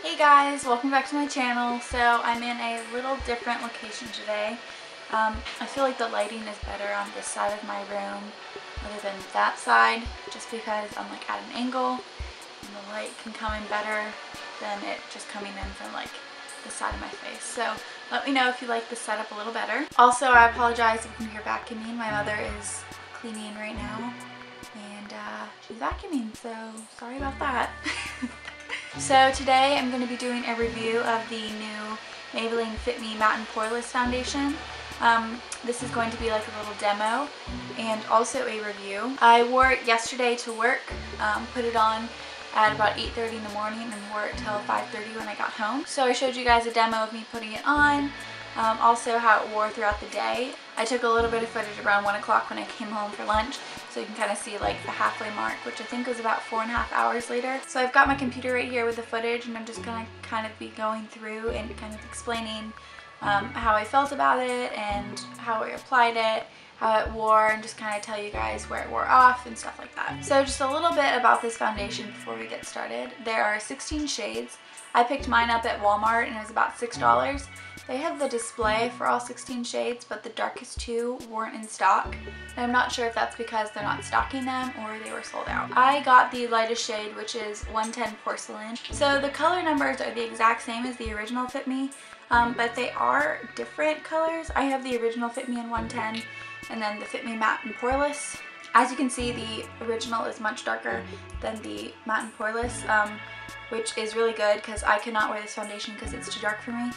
Hey guys, welcome back to my channel. So I'm in a little different location today. I feel like the lighting is better on this side of my room other than that side, just because I'm like at an angle and the light can come in better than it just coming in from like the side of my face. So let me know if you like this setup a little better. Also, I apologize if you can hear vacuuming. My mother is cleaning right now and she's vacuuming, so sorry about that. So today I'm going to be doing a review of the new Maybelline Fit Me Matte and Poreless foundation. This is going to be like a little demo and also a review. I wore it yesterday to work, put it on at about 8:30 in the morning and wore it till 5:30 when I got home. So I showed you guys a demo of me putting it on, also how it wore throughout the day. I took a little bit of footage around 1 o'clock when I came home for lunch, so you can kind of see like the halfway mark, which I think was about 4.5 hours later. So I've got my computer right here with the footage, and I'm just gonna kind of be going through and kind of explaining how I felt about it and how I applied it, how it wore, and just kind of tell you guys where it wore off and stuff like that. So just a little bit about this foundation before we get started. There are 16 shades. I picked mine up at Walmart and it was about $6. They have the display for all 16 shades, but the darkest two weren't in stock. And I'm not sure if that's because they're not stocking them or they were sold out. I got the lightest shade, which is 110 Porcelain. So the color numbers are the exact same as the original Fit Me, but they are different colors. I have the original Fit Me in 110 and then the Fit Me Matte and Poreless. As you can see, the original is much darker than the Matte and Poreless, which is really good because I cannot wear this foundation because it's too dark for me.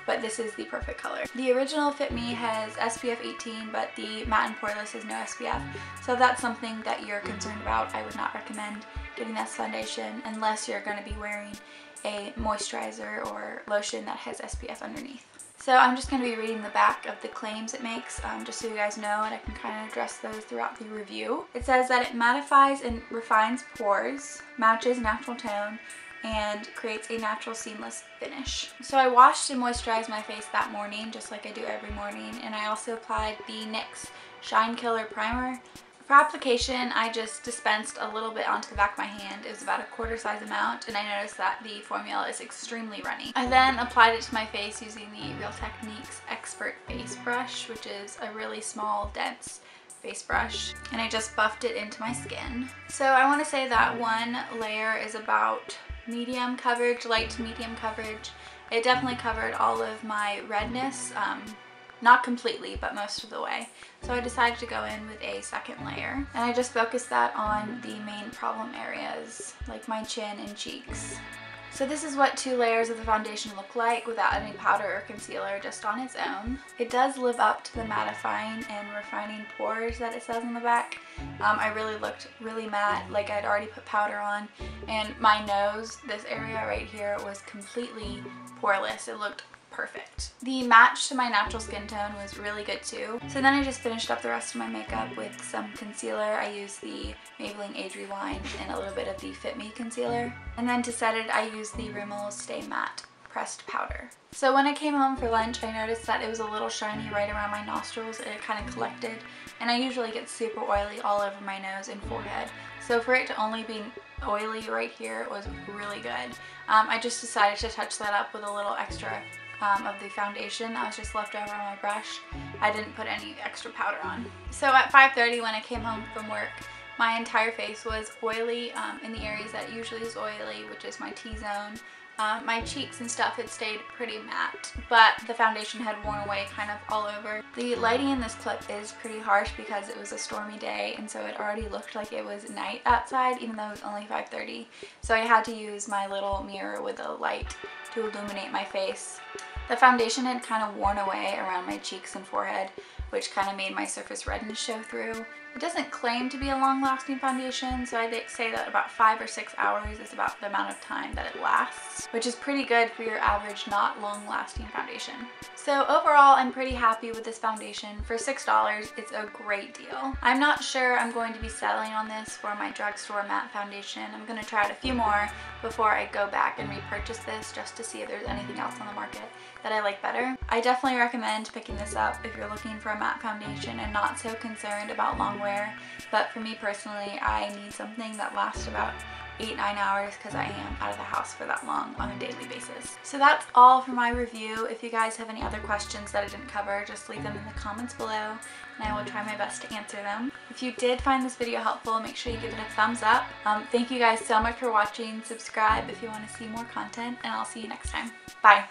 But this is the perfect color. The original Fit Me has SPF 18, but the Matte and Poreless has no SPF. So if that's something that you're concerned about, I would not recommend getting this foundation unless you're going to be wearing a moisturizer or lotion that has SPF underneath. So I'm just going to be reading the back of the claims it makes, just so you guys know, and I can kind of address those throughout the review. It says that it mattifies and refines pores, matches natural tone, and creates a natural seamless finish. So I washed and moisturized my face that morning, just like I do every morning, and I also applied the NYX Shine Killer Primer. For application, I just dispensed a little bit onto the back of my hand. It was about a quarter size amount, and I noticed that the formula is extremely runny. I then applied it to my face using the Real Techniques Expert Face Brush, which is a really small, dense face brush, and I just buffed it into my skin. So I want to say that one layer is about medium coverage, light to medium coverage. It definitely covered all of my redness, not completely, but most of the way. So I decided to go in with a second layer, and I just focused that on the main problem areas, like my chin and cheeks. So this is what 2 layers of the foundation look like without any powder or concealer, just on its own. It does live up to the mattifying and refining pores that it says on the back. I really looked really matte, like I'd already put powder on, and my nose, this area right here, was completely poreless. It looked perfect. The match to my natural skin tone was really good too. So then I just finished up the rest of my makeup with some concealer. I used the Maybelline Age Rewind and a little bit of the Fit Me concealer. And then to set it, I used the Rimmel Stay Matte pressed powder. So when I came home for lunch, I noticed that it was a little shiny right around my nostrils, and it kind of collected. And I usually get super oily all over my nose and forehead. So for it to only be oily right here was really good. I just decided to touch that up with a little extra of the foundation that was just left over on my brush. I didn't put any extra powder on. So at 5:30 when I came home from work, my entire face was oily in the areas that usually is oily, which is my T-zone. My cheeks and stuff had stayed pretty matte, but the foundation had worn away kind of all over. The lighting in this clip is pretty harsh because it was a stormy day, and so it already looked like it was night outside, even though it was only 5:30. So I had to use my little mirror with a light to illuminate my face. The foundation had kind of worn away around my cheeks and forehead, which kind of made my surface redness show through. It doesn't claim to be a long-lasting foundation, so I'd say that about 5 or 6 hours is about the amount of time that it lasts, which is pretty good for your average not long-lasting foundation. So overall, I'm pretty happy with this foundation. For $6, it's a great deal. I'm not sure I'm going to be settling on this for my drugstore matte foundation. I'm going to try out a few more before I go back and repurchase this, just to see if there's anything else on the market that I like better. I definitely recommend picking this up if you're looking for a matte foundation and not so concerned about long wear. But for me personally, I need something that lasts about 8-9 hours because I am out of the house for that long on a daily basis. So that's all for my review. If you guys have any other questions that I didn't cover, just leave them in the comments below and I will try my best to answer them. If you did find this video helpful, make sure you give it a thumbs up. Thank you guys so much for watching. Subscribe if you want to see more content, and I'll see you next time. Bye!